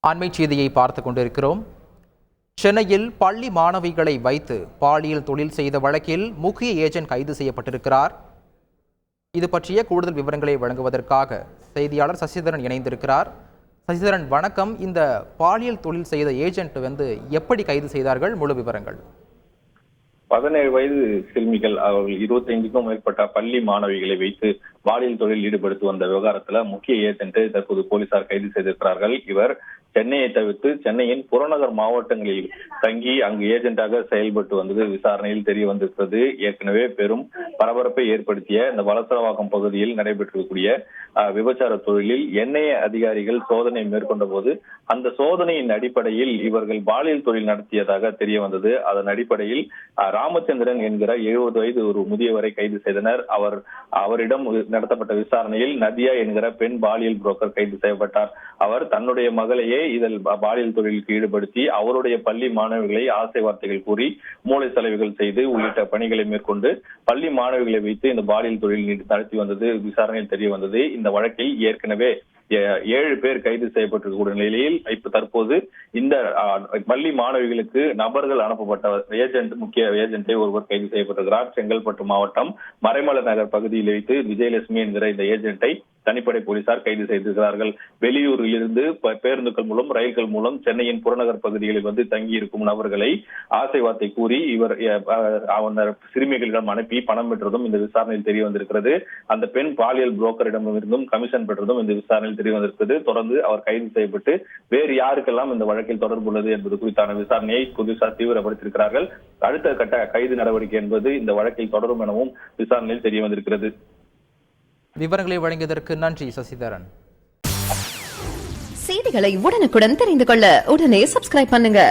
அண்மை செய்தியை பார்த்து கொண்டிருக்கிறோம். சென்னையில் பள்ளி மாணவிகளை வைத்து பாலியல் தொழில் செய்த வழக்கில் முக்கிய ஏஜென்ட் கைது செய்யப்பட்டிருக்கிறார். இது பற்றிய கூடுதல் விவரங்களை வழங்குவதற்காக செய்தியாளர் சசிதரன் இணைந்திருக்கிறார். சசிதரன், வணக்கம். இந்த பாலியல் தொழில் செய்த ஏஜென்ட் எப்படி கைது செய்தார்கள்? முழு விவரங்கள். 17 வயது சிறுமிகள் அவர்கள் 25க்கும் மேற்பட்ட பள்ளி மாணவிகளை வைத்து பாலியல் தொழில் ஈடுபடுத்தி வந்த விவகாரத்துல முக்கிய ஏஜென்ட்டை தற்போது போலீசார் கைது செய்திருக்கிறார்கள். இவர் சென்னையை தவிர்த்து சென்னையின் புறநகர் மாவட்டங்களில் தங்கி அங்கு ஏஜென்ட்டாக செயல்பட்டு வந்தது விசாரணையில் தெரிய வந்திருக்கிறது. ஏற்கனவே பெரும் பரபரப்பை ஏற்படுத்திய இந்த வலசரவாக்கம் பகுதியில் நடைபெற்றிருக்கக்கூடிய விபச்சார தொழிலில் என்ஐஏ அதிகாரிகள் சோதனை மேற்கொண்ட போது அந்த சோதனையின் அடிப்படையில் இவர்கள் பாலியல் தொழில் நடத்தியதாக தெரிய வந்தது. அதன் அடிப்படையில் ராமச்சந்திரன் என்கிற 70 வயது ஒரு முதியவரை கைது செய்தனர். அவரிடம் நடத்தப்பட்ட விசாரணையில் நதியா என்கிற பெண் பாலியல் புரோக்கர் கைது செய்யப்பட்டார். அவர் தன்னுடைய மகளையே இதில் பாலியல் தொழிலுக்கு ஈடுபடுத்தி அவருடைய பள்ளி மாணவிகளை ஆசை வார்த்தைகள் கூறி மூளை செலவுகள் செய்து உள்ளிட்ட பணிகளை மேற்கொண்டு பள்ளி மாணவிகளை வைத்து இந்த பாலியல் தொழில் நடத்தி வந்தது விசாரணையில் தெரிய வந்தது. இந்த வழக்கில் ஏற்கனவே 7 பேர் கைது செய்யப்பட்டிருக்கக்கூடிய நிலையில் இப்ப தற்போது இந்த பள்ளி மாணவிகளுக்கு நபர்கள் அனுப்பப்பட்ட முக்கிய ஏஜென்ட்டை ஒருவர் கைது செய்யப்பட்டிருக்கிறார். செங்கல்பட்டு மாவட்டம் மறைமலை நகர் பகுதியில் வைத்து விஜயலட்சுமி என்கிற இந்த ஏஜென்ட்டை தனிப்படை போலீசார் கைது செய்திருக்கிறார்கள். வெளியூரில் இருந்து பேருந்துகள் மூலம் ரயில்கள் மூலம் சென்னையின் புறநகர் பகுதிகளில் வந்து தங்கி இருக்கும் நபர்களை ஆசை வார்த்தை கூறி இவர் சிறுமிகளிடம் அனுப்பி பணம் பெற்றதும் இந்த விசாரணையில் தெரிய வந்திருக்கிறது. அந்த பெண் பாலியல் புரோக்கரிடமிருந்தும் கமிஷன் பெற்றதும் இந்த விசாரணையில் தெரிய வந்திருக்கிறது. தொடர்ந்து அவர் கைது செய்யப்பட்டு வேறு யாருக்கெல்லாம் இந்த வழக்கில் தொடர்பு உள்ளது என்பது குறித்தான விசாரணையை போலீசார் தீவிரப்படுத்தியிருக்கிறார்கள். அடுத்த கட்ட கைது நடவடிக்கை என்பது இந்த வழக்கில் தொடரும் எனவும் விசாரணையில் தெரிய வந்திருக்கிறது. விவரங்களை வழங்கியதற்கு நன்றி சசிதரன். செய்திகளை உடனுக்குடன் தெரிந்து கொள்ள உடனே சப்ஸ்கிரைப் பண்ணுங்க.